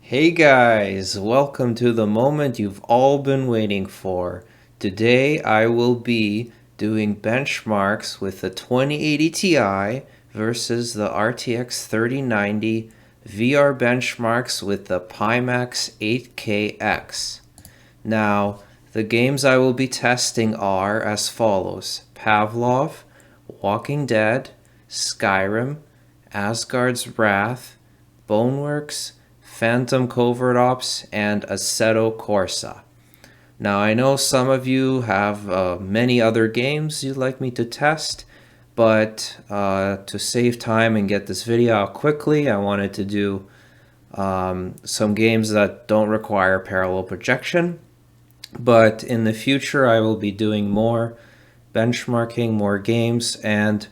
Hey guys, welcome to the moment you've all been waiting for. Today I will be doing benchmarks with the 2080 Ti versus the RTX 3090, VR benchmarks with the Pimax 8KX. Now, the games I will be testing are as follows: Pavlov, Walking Dead, Skyrim, Asgard's Wrath, Boneworks, Phantom Covert Ops, and Assetto Corsa. Now, I know some of you have many other games you'd like me to test, but to save time and get this video out quickly, I wanted to do some games that don't require parallel projection. But in the future, I will be doing more benchmarking, more games, and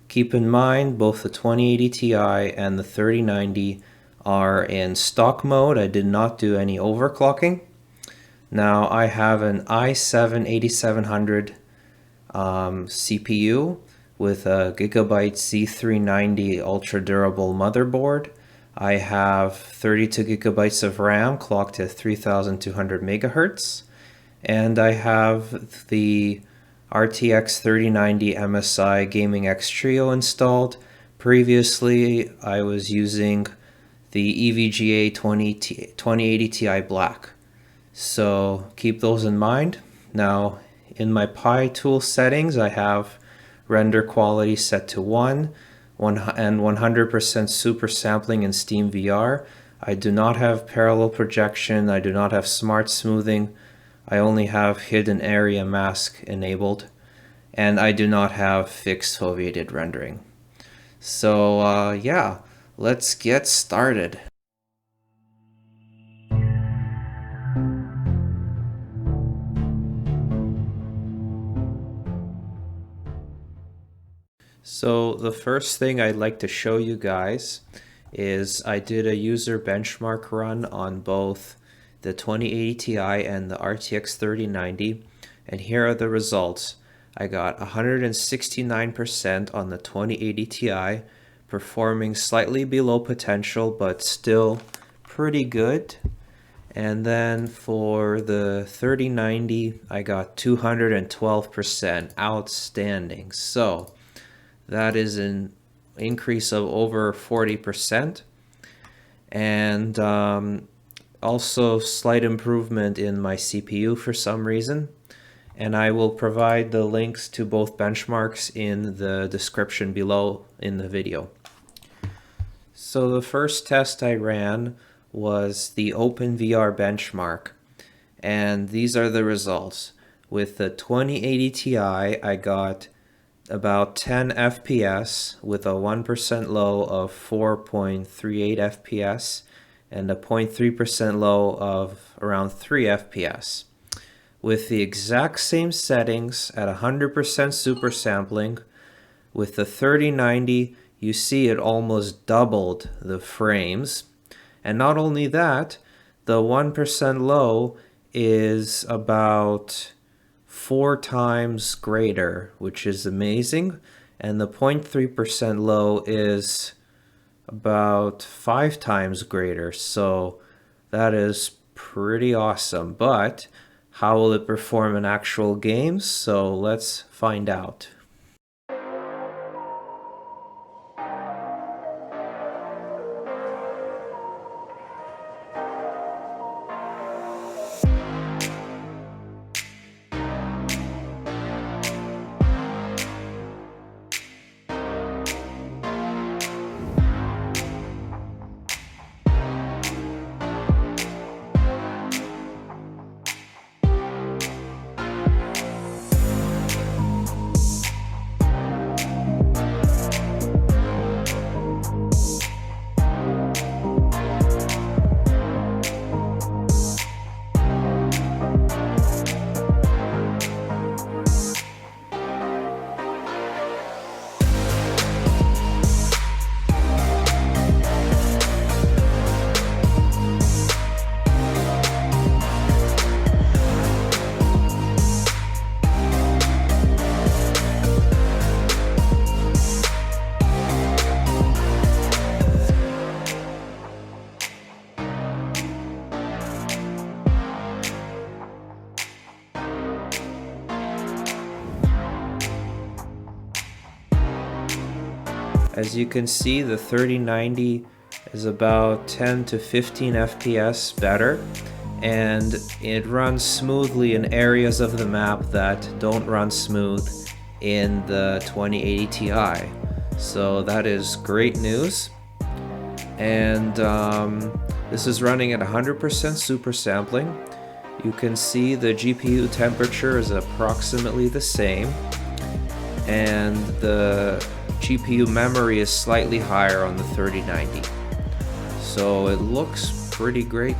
keep in mind both the 2080 Ti and the 3090 are in stock mode. I did not do any overclocking. Now I have an i7-8700 CPU with a Gigabyte Z390 ultra durable motherboard. I have 32 gigabytes of RAM clocked at 3200 megahertz, and I have the RTX 3090 MSI Gaming X Trio installed. Previously, I was using the EVGA 2080 Ti Black. So keep those in mind. Now, in my Pi tool settings, I have render quality set to 1 and 100% super sampling in Steam VR. I do not have parallel projection. I do not have smart smoothing. I only have hidden area mask enabled, and I do not have fixed foveated rendering. So yeah, let's get started. So the first thing I'd like to show you guys is I did a user benchmark run on both the 2080 Ti and the RTX 3090, and here are the results. I got 169% on the 2080 Ti, performing slightly below potential but still pretty good. And then for the 3090, I got 212%, outstanding. So that is an increase of over 40%. And also slight improvement in my CPU for some reason. And I will provide the links to both benchmarks in the description below in the video. So the first test I ran was the OpenVR benchmark, and these are the results. With the 2080 Ti, I got about 10 FPS with a 1% low of 4.38 FPS and a 0.3% low of around 3 FPS. With the exact same settings at 100% super sampling, with the 3090, you see it almost doubled the frames. And not only that, the 1% low is about 4 times greater, which is amazing. And the 0.3% low is about 5 times greater. So that is pretty awesome. But how will it perform in actual games? So let's find out. As you can see, the 3090 is about 10 to 15 FPS better, and it runs smoothly in areas of the map that don't run smooth in the 2080 Ti. So that is great news. And this is running at 100% super sampling. You can see the GPU temperature is approximately the same, and the GPU memory is slightly higher on the 3090. So it looks pretty great.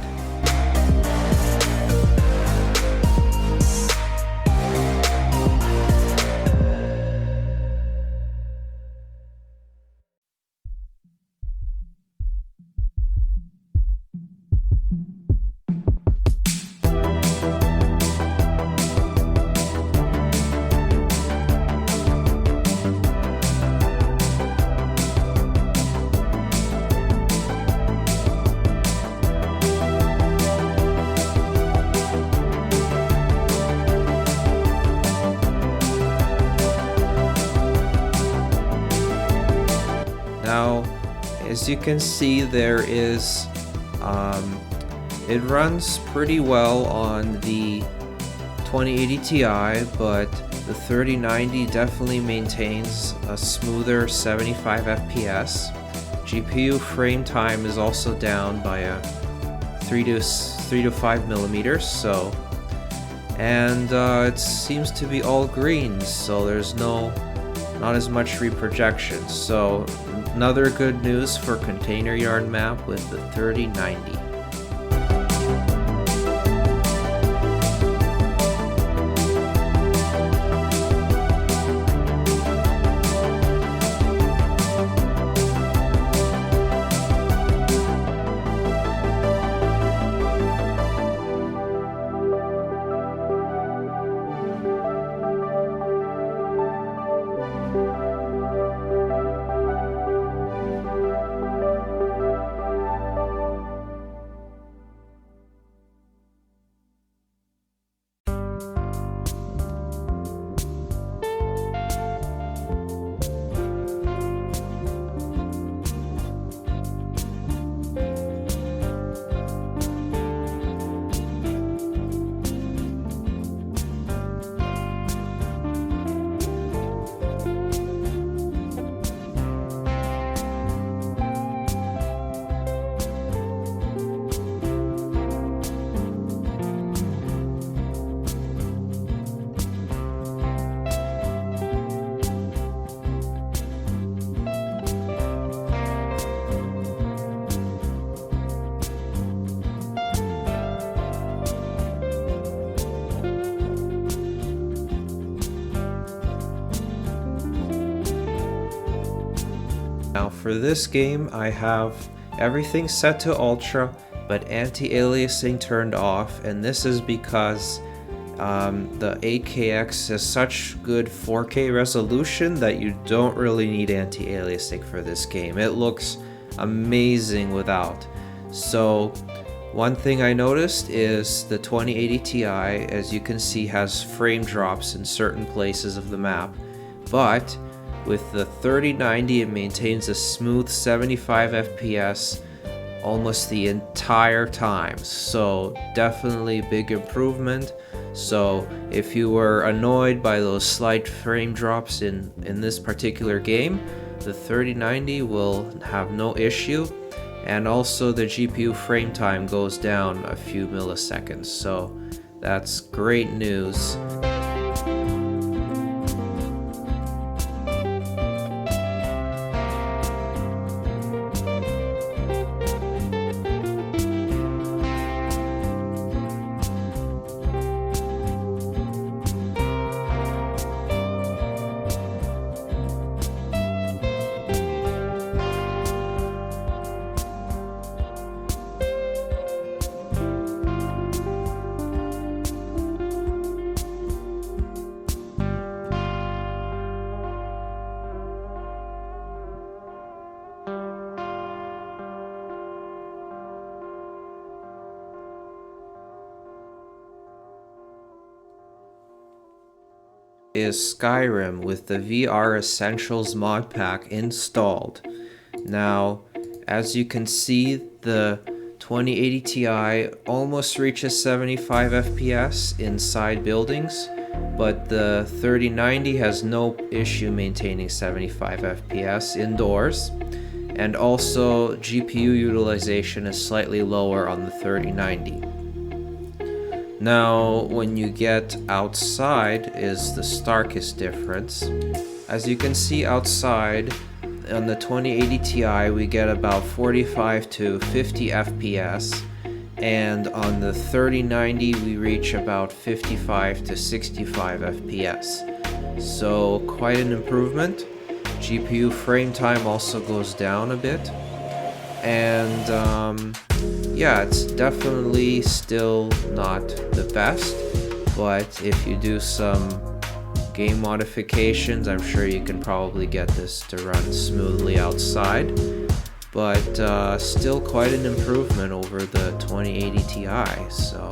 Now, as you can see, there is, it runs pretty well on the 2080 Ti, but the 3090 definitely maintains a smoother 75 FPS. GPU frame time is also down by a 3 to 5 millimeters, so, and it seems to be all green, so there's not as much reprojection. So another good news for container yarn map with the 3090. Now for this game, I have everything set to ultra, but anti-aliasing turned off, and this is because the 8KX has such good 4K resolution that you don't really need anti-aliasing for this game. It looks amazing without. So one thing I noticed is the 2080 Ti, as you can see, has frame drops in certain places of the map, but with the 3090 it maintains a smooth 75 FPS almost the entire time, so definitely big improvement. So if you were annoyed by those slight frame drops in this particular game, the 3090 will have no issue, and also the GPU frame time goes down a few milliseconds, so that's great news. is Skyrim with the VR Essentials Modpack installed. Now, as you can see, the 2080 Ti almost reaches 75 FPS inside buildings, but the 3090 has no issue maintaining 75 FPS indoors, and also GPU utilization is slightly lower on the 3090. Now, when you get outside is the starkest difference. As you can see outside, on the 2080 Ti we get about 45 to 50 FPS, and on the 3090 we reach about 55 to 65 FPS. So quite an improvement. GPU frame time also goes down a bit, and yeah, it's definitely still not the best, but if you do some game modifications, I'm sure you can probably get this to run smoothly outside. But still quite an improvement over the 2080 Ti, so.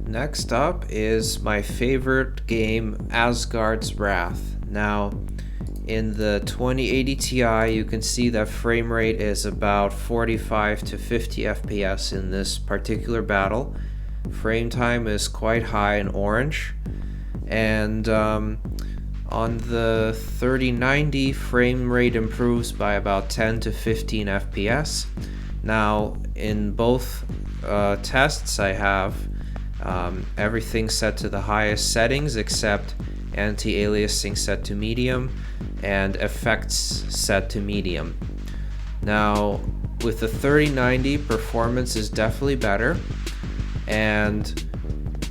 Next up is my favorite game, Asgard's Wrath. Now, in the 2080 Ti, you can see that frame rate is about 45 to 50 FPS in this particular battle. Frame time is quite high in orange, and on the 3090, frame rate improves by about 10 to 15 FPS. Now, in both tests, I have everything set to the highest settings except anti-aliasing set to medium and effects set to medium. Now, with the 3090, performance is definitely better, and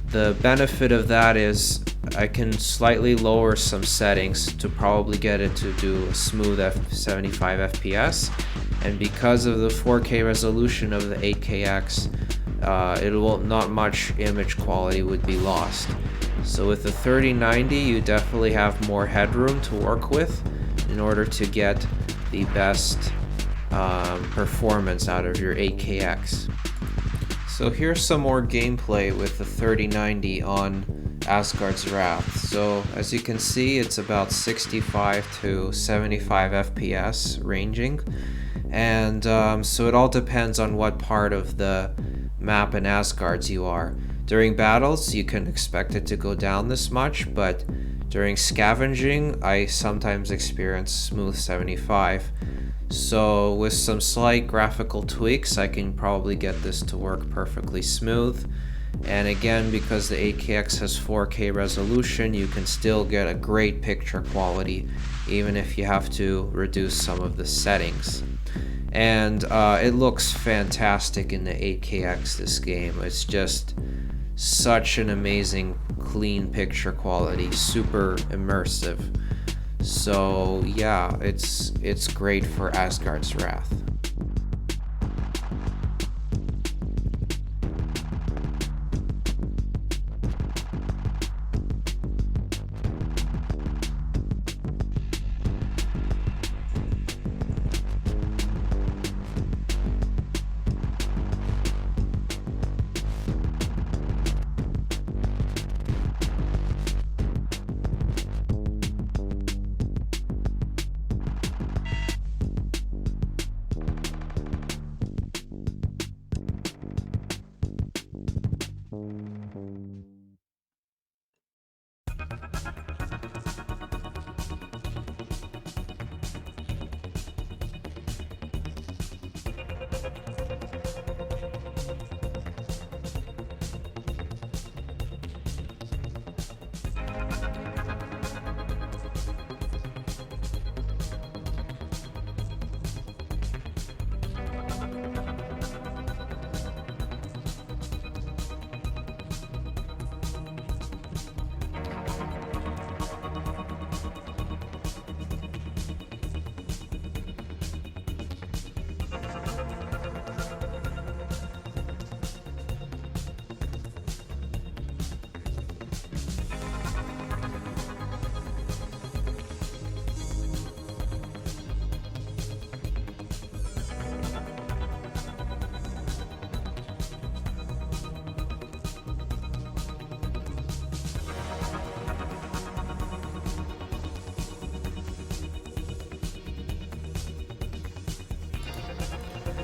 the benefit of that is I can slightly lower some settings to probably get it to do a smooth 75 FPS, and because of the 4K resolution of the 8KX, not much image quality would be lost. So with the 3090, you definitely have more headroom to work with in order to get the best performance out of your 8KX. So here's some more gameplay with the 3090 on Asgard's Wrath. So as you can see, it's about 65 to 75 FPS ranging, and so it all depends on what part of the map in Asgard's you are. During battles, you can expect it to go down this much, but during scavenging, I sometimes experience smooth 75. So with some slight graphical tweaks, I can probably get this to work perfectly smooth. And again, because the 8KX has 4K resolution, you can still get a great picture quality, even if you have to reduce some of the settings. And it looks fantastic in the 8KX, this game. It's just such an amazing clean picture quality, super immersive. So yeah, it's great for Asgard's Wrath.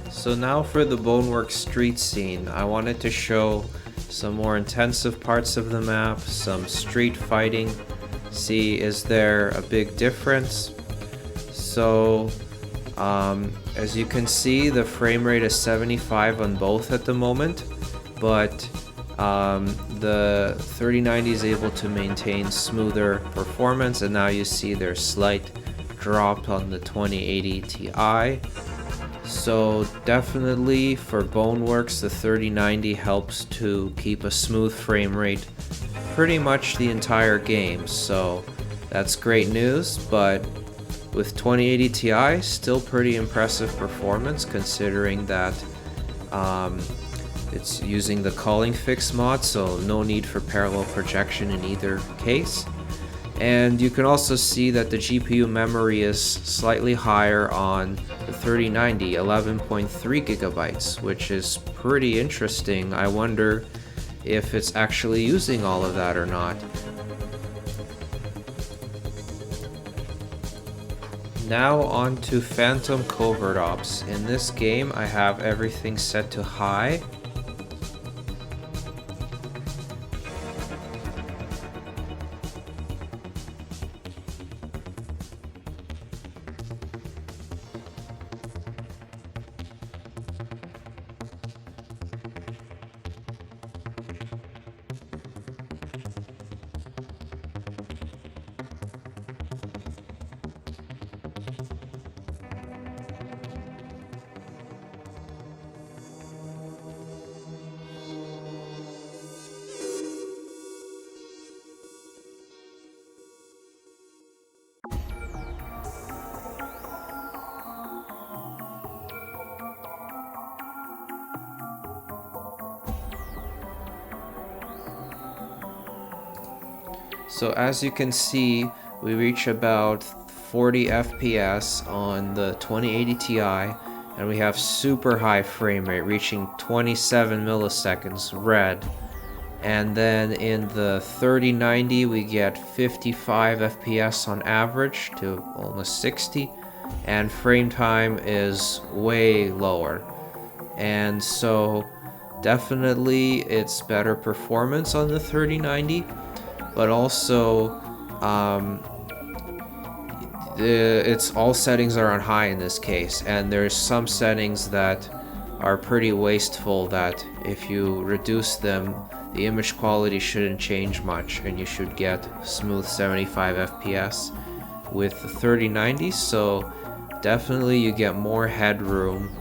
So now for the Boneworks street scene, I wanted to show some more intensive parts of the map, some street fighting, see is there a big difference. So as you can see, the frame rate is 75 on both at the moment, but the 3090 is able to maintain smoother performance, and now you see there's slight drop on the 2080 Ti. So definitely for Boneworks, the 3090 helps to keep a smooth frame rate pretty much the entire game, so that's great news. But with 2080 Ti, still pretty impressive performance considering that it's using the culling fix mod, so no need for parallel projection in either case. And you can also see that the GPU memory is slightly higher on the 3090, 11.3 gigabytes, which is pretty interesting. I wonder if it's actually using all of that or not. Now on to Phantom Covert Ops. In this game, I have everything set to high. So as you can see, we reach about 40 FPS on the 2080 Ti, and we have super high frame rate reaching 27 milliseconds red. And then in the 3090 we get 55 FPS on average to almost 60, and frame time is way lower. And so definitely it's better performance on the 3090, but also it's all settings are on high in this case, and there's some settings that are pretty wasteful that if you reduce them, the image quality shouldn't change much and you should get smooth 75 FPS with the 3090. So definitely you get more headroom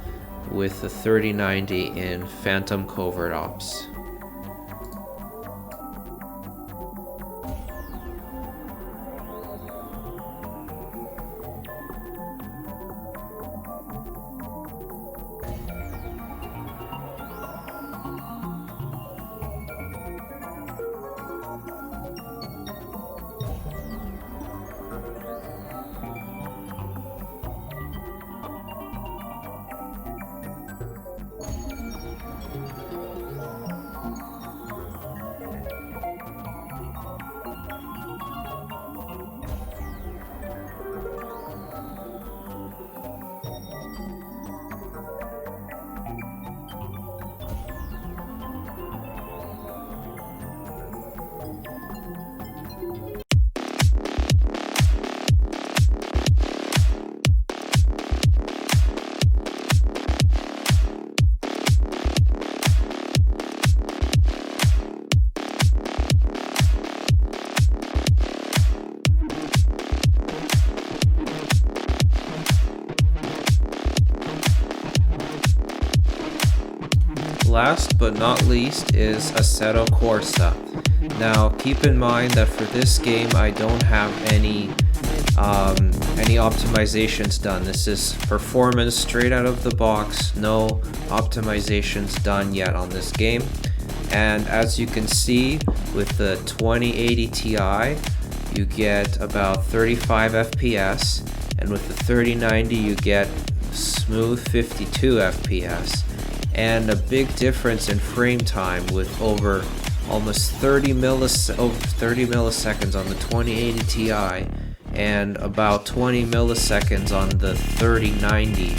with the 3090 in Phantom Covert Ops. Last but not least is Assetto Corsa. Now keep in mind that for this game I don't have any optimizations done. This is performance straight out of the box, no optimizations done yet on this game. And as you can see, with the 2080 Ti you get about 35 FPS, and with the 3090 you get smooth 52 FPS. And a big difference in frame time with over almost 30 milliseconds on the 2080 Ti and about 20 milliseconds on the 3090.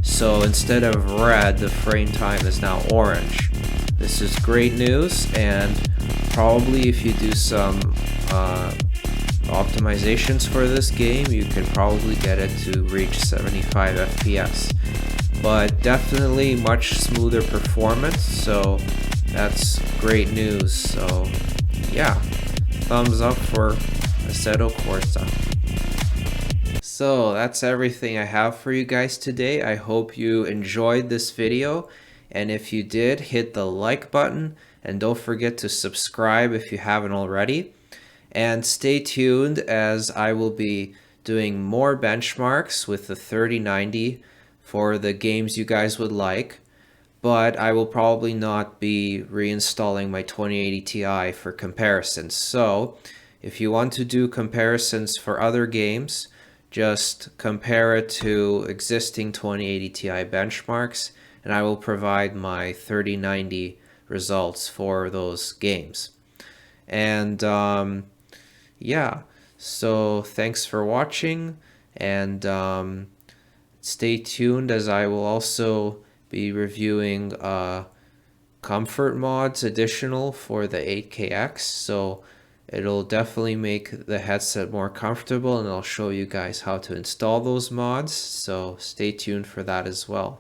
So instead of red, the frame time is now orange. This is great news, and probably if you do some optimizations for this game, you can probably get it to reach 75 FPS. But definitely much smoother performance, so that's great news. So yeah, thumbs up for Assetto Corsa. So that's everything I have for you guys today. I hope you enjoyed this video, and if you did, hit the like button and don't forget to subscribe if you haven't already. And stay tuned, as I will be doing more benchmarks with the 3090 for the games you guys would like, but I will probably not be reinstalling my 2080 Ti for comparisons. So if you want to do comparisons for other games, just compare it to existing 2080 Ti benchmarks, and I will provide my 3090 results for those games. And yeah, so thanks for watching, and stay tuned, as I will also be reviewing comfort mods additional for the 8KX, so it'll definitely make the headset more comfortable, and I'll show you guys how to install those mods, so stay tuned for that as well.